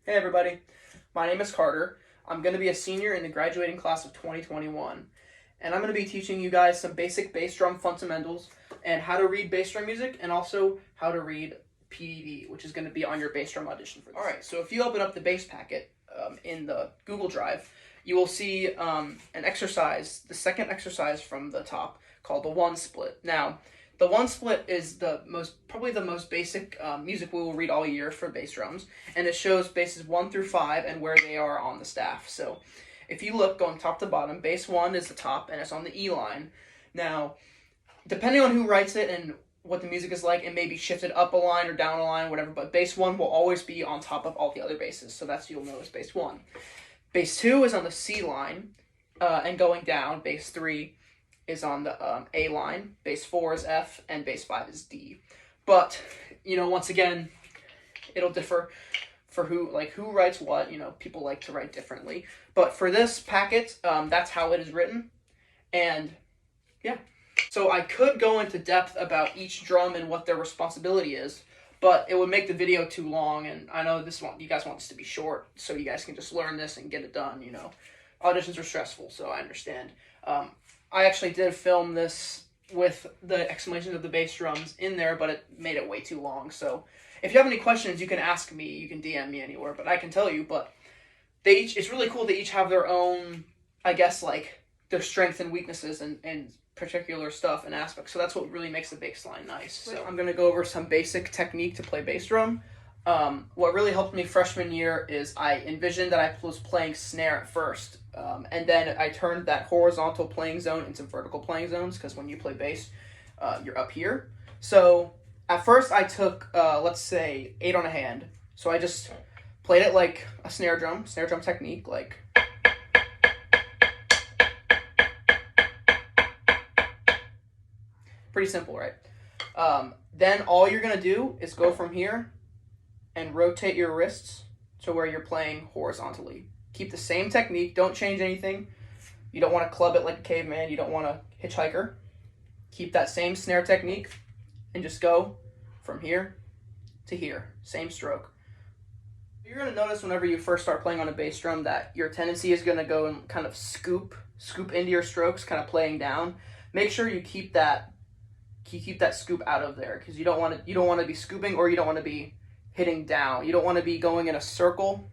Hey everybody, my name is Carter. I'm going to be a senior in the graduating class of 2021, and I'm going to be teaching you guys some basic bass drum fundamentals and how to read bass drum music and also how to read PDD, which is going to be on your bass drum audition for this. Alright, so if you open up the bass packet in the Google Drive, you will see an exercise, the second exercise from the top, called the one split. Now, the one split is probably the most basic music we will read all year for bass drums, and it shows basses 1 through 5 and where they are on the staff. So if you look going top to bottom, bass 1 is the top and it's on the E line. Now, depending on who writes it and what the music is like, it may be shifted up a line or down a line, whatever, but bass 1 will always be on top of all the other basses, so that's you'll know as bass 1. Bass 2 is on the C line, and going down, bass 3 is on the A line, bass 4 is F, and bass 5 is D. But, once again, it'll differ for who writes what. People like to write differently. But for this packet, that's how it is written. And, yeah. So I could go into depth about each drum and what their responsibility is, but it would make the video too long, and I know you guys want this to be short, so you guys can just learn this and get it done, Auditions are stressful, so I understand. I actually did film this with the explanations of the bass drums in there, but it made it way too long. So if you have any questions, you can ask me. You can DM me anywhere, but I can tell you. But it's really cool. They each have their own, I guess, their strengths and weaknesses and particular stuff and aspects. So that's what really makes the bass line nice. So I'm going to go over some basic technique to play bass drum. What really helped me freshman year is I envisioned that I was playing snare at first, and then I turned that horizontal playing zone into vertical playing zones, because when you play bass, you're up here. So at first I took, let's say, 8 on a hand. So I just played it like a snare drum technique, like... Pretty simple, right? Then all you're going to do is go from here and rotate your wrists to where you're playing horizontally. Keep the same technique. Don't change anything. You don't want to club it like a caveman. You don't want to hitchhiker. Keep that same snare technique and just go from here to here. Same stroke. You're going to notice whenever you first start playing on a bass drum that your tendency is going to go and kind of scoop into your strokes, kind of playing down. Make sure you keep that scoop out of there, because you don't want to be scooping, or you don't want to be hitting down. You don't want to be going in a circle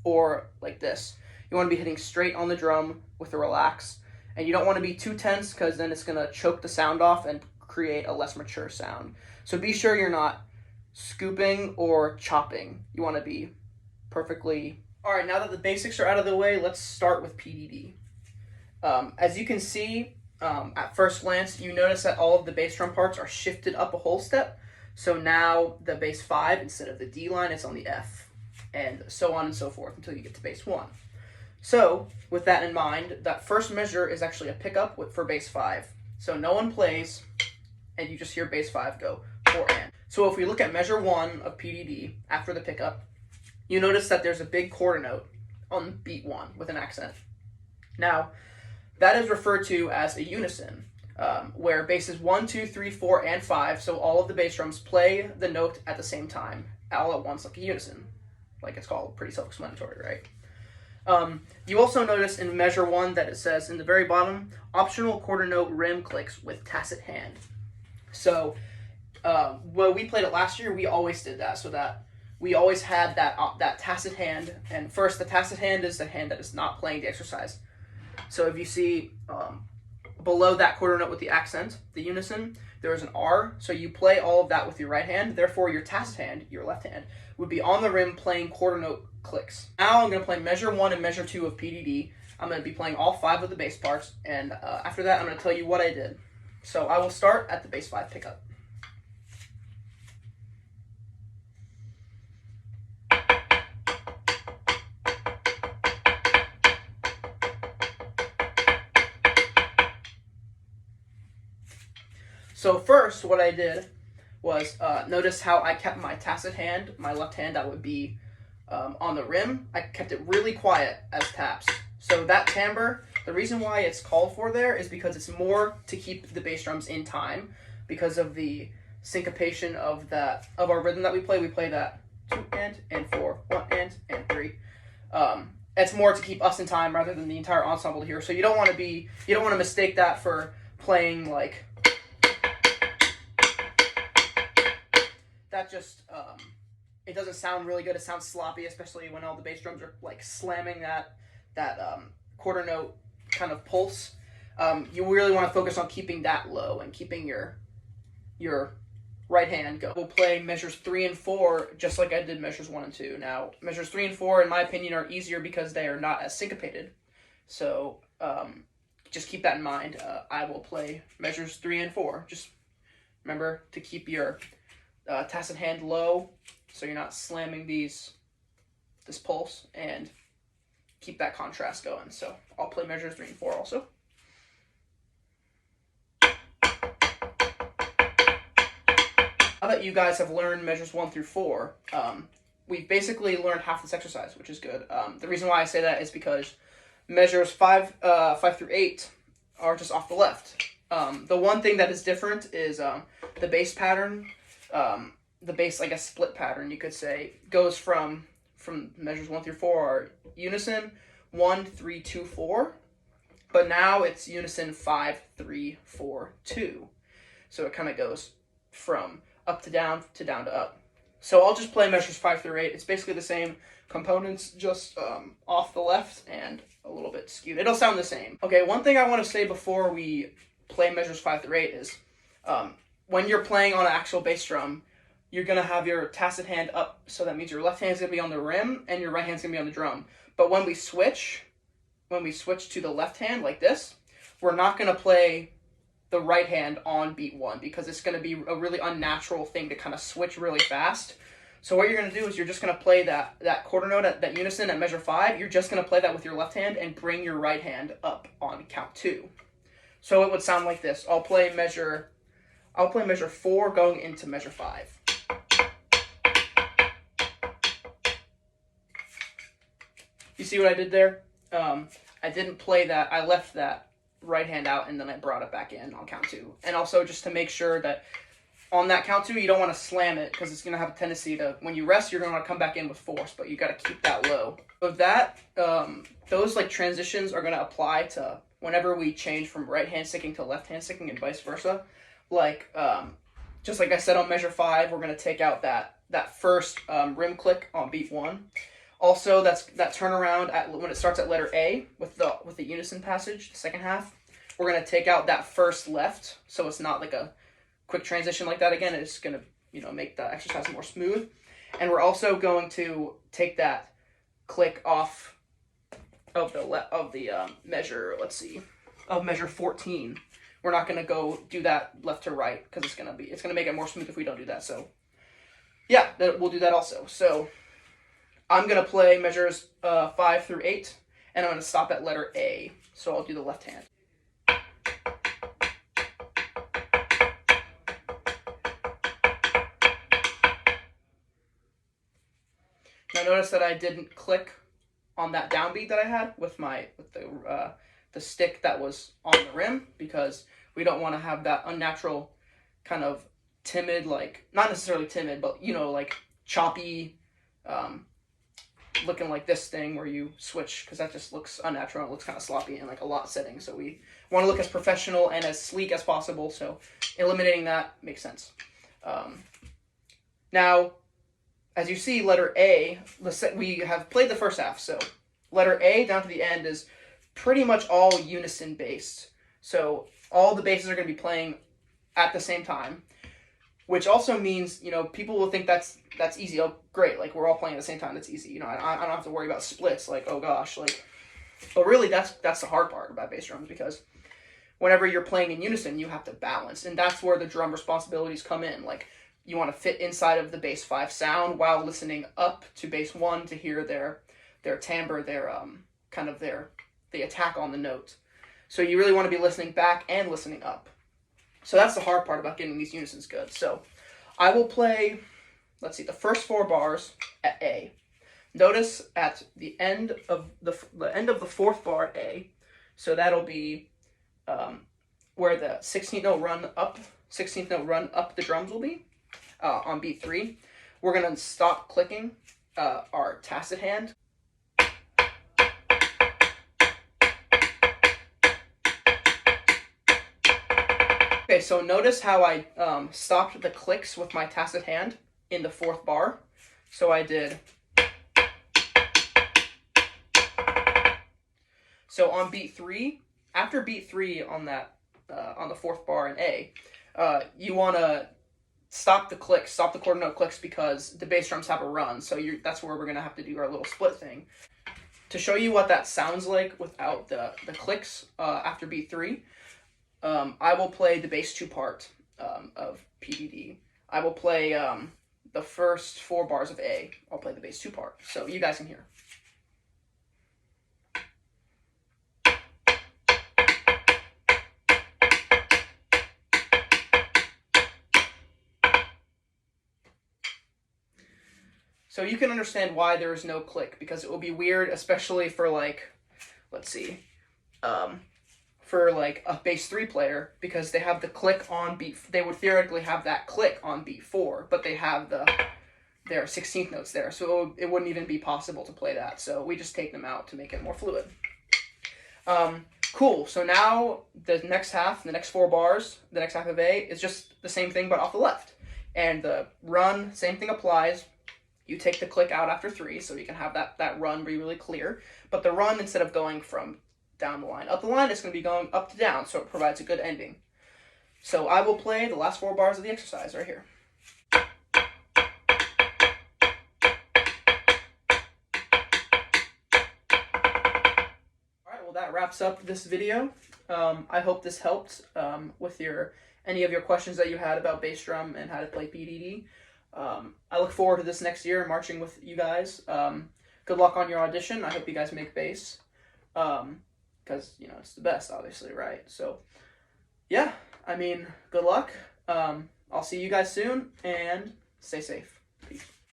or like this. You want to be hitting straight on the drum with a relax, and you don't want to be too tense, because then it's going to choke the sound off and create a less mature sound. So be sure you're not scooping or chopping. You want to be perfectly... Alright, now that the basics are out of the way, let's start with PDD. As you can see, at first glance, you notice that all of the bass drum parts are shifted up a whole step. So now the bass 5, instead of the D line, it's on the F, and so on and so forth until you get to bass 1. So with that in mind, that first measure is actually a pickup for bass 5. So no one plays, and you just hear bass 5 go 4 and. So if we look at measure 1 of PDD after the pickup, you notice that there's a big quarter note on beat 1 with an accent. Now, that is referred to as a unison, where basses 1, 2, 3, 4, and 5, so all of the bass drums play the note at the same time, all at once, like a unison. Like it's called, pretty self-explanatory, right? You also notice in measure 1 that it says in the very bottom, optional quarter note rim clicks with tacit hand. So when we played it last year, we always did that, so that we always had that tacit hand. And first, the tacit hand is the hand that is not playing the exercise. So if you see below that quarter note with the accent, the unison, there is an R, so you play all of that with your right hand. Therefore, your tacit hand, your left hand, would be on the rim playing quarter note clicks. Now I'm going to play measure 1 and measure 2 of PDD. I'm going to be playing all 5 of the bass parts, and after that, I'm going to tell you what I did. So I will start at the bass 5 pickup. So first, what I did was notice how I kept my tacit hand, my left hand that would be on the rim. I kept it really quiet as taps. So that timbre, the reason why it's called for there is because it's more to keep the bass drums in time, because of the syncopation of our rhythm that we play. We play that 2 and 4, 1 and 3. It's more to keep us in time rather than the entire ensemble to hear. So you don't want to mistake that for playing like that. Just it doesn't sound really good. It sounds sloppy, especially when all the bass drums are like slamming that quarter note kind of pulse. You really want to focus on keeping that low and keeping your right hand go. We'll play measures 3 and 4 just like I did measures 1 and 2. Now, measures 3 and 4, in my opinion, are easier because they are not as syncopated. So just keep that in mind. I will play measures 3 and 4. Just remember to keep your tacit hand low so you're not slamming this pulse, and keep that contrast going. So I'll play measures 3 and 4 also. Now that you guys have learned measures 1 through 4, we've basically learned half this exercise, which is good. The reason why I say that is because measures 5 through 8 are just off the left. The one thing that is different is the bass pattern. The bass, like a split pattern, you could say, goes from measures 1 through 4 are unison 1, 3, 2, 4, but now it's unison 5, 3, 4, 2. So it kind of goes from up to down to up. So I'll just play measures 5 through 8. It's basically the same components, just off the left and a little bit skewed. It'll sound the same. Okay, one thing I want to say before we play measures 5 through 8 is when you're playing on an actual bass drum, you're going to have your tacit hand up, so that means your left hand's going to be on the rim and your right hand's going to be on the drum. But when we switch to the left hand like this, we're not going to play the right hand on beat 1 because it's going to be a really unnatural thing to kind of switch really fast. So what you're going to do is you're just going to play that quarter note at that unison at measure 5. You're just going to play that with your left hand and bring your right hand up on count 2. So it would sound like this. I'll play measure 4 going into measure 5. You see what I did there? I didn't play that. I left that right hand out and then I brought it back in on count 2. And also just to make sure that on that count 2, you don't want to slam it because it's going to have a tendency to, when you rest, you're going to want to come back in with force, but you got to keep that low. With that, those like transitions are going to apply to whenever we change from right hand sticking to left hand sticking and vice versa. Like, just like I said on measure 5, we're going to take out that first rim click on beat 1. Also, that turnaround when it starts at letter A with the unison passage, the second half, we're going to take out that first left, so it's not like a quick transition like that again. It's going to make the exercise more smooth. And we're also going to take that click off of the measure, of measure 14. We're not going to go do that left to right because it's going to make it more smooth if we don't do that. So yeah, we'll do that also. So I'm going to play measures 5 through 8, and I'm going to stop at letter A. So I'll do the left hand. Now notice that I didn't click on that downbeat that I had with the stick that was on the rim, because we don't want to have that unnatural kind of timid, like, not necessarily timid, but like choppy, looking like this thing where you switch, because that just looks unnatural. It looks kind of sloppy in like a lot setting. So we want to look as professional and as sleek as possible. So eliminating that makes sense. Now, as you see, letter A, we have played the first half. So letter A down to the end is pretty much all unison based. So all the basses are going to be playing at the same time, which also means, people will think that's easy. Oh, great. Like, we're all playing at the same time. That's easy. I don't have to worry about splits. Like, oh gosh, but really that's the hard part about bass drums, because whenever you're playing in unison, you have to balance. And that's where the drum responsibilities come in. Like, you want to fit inside of the bass 5 sound while listening up to bass 1 to hear their timbre, the attack on the note. So you really want to be listening back and listening up. So that's the hard part about getting these unisons good. So I will play, the first 4 bars at A. Notice at the end of the 4th bar at A, so that'll be where the 16th note run up the drums will be on beat 3. We're going to stop clicking our tacit hand Okay, so notice how I stopped the clicks with my tacit hand in the 4th bar. So I did. So on beat 3, after beat 3 on that on the 4th bar in A, you want to stop the clicks, stop the quarter note clicks, because the bass drums have a run. So that's where we're gonna have to do our little split thing. To show you what that sounds like without the clicks after beat 3, I will play the bass 2 part of PDD. I will play the first 4 bars of A. I'll play the bass 2 part, so you guys can hear. So you can understand why there is no click, because it will be weird, especially for like, let's see, for like a bass 3 player, because they have the click on beat. They would theoretically have that click on beat 4, but they have their 16th notes there, so it wouldn't even be possible to play that. So we just take them out to make it more fluid. Cool. So now the next half, the next 4 bars, the next half of A is just the same thing but off the left, and the run, same thing applies. You take the click out after 3, so you can have that run be really clear. But the run, instead of going from down the line up the line, it's going to be going up to down, so it provides a good ending. So I will play the last 4 bars of the exercise right here. Alright, well that wraps up this video. I hope this helped with any of your questions that you had about bass drum and how to play PDD. I look forward to this next year, marching with you guys. Good luck on your audition. I hope you guys make bass, because, you know, it's the best, obviously, right? So, yeah, I mean, good luck. I'll see you guys soon, and stay safe. Peace.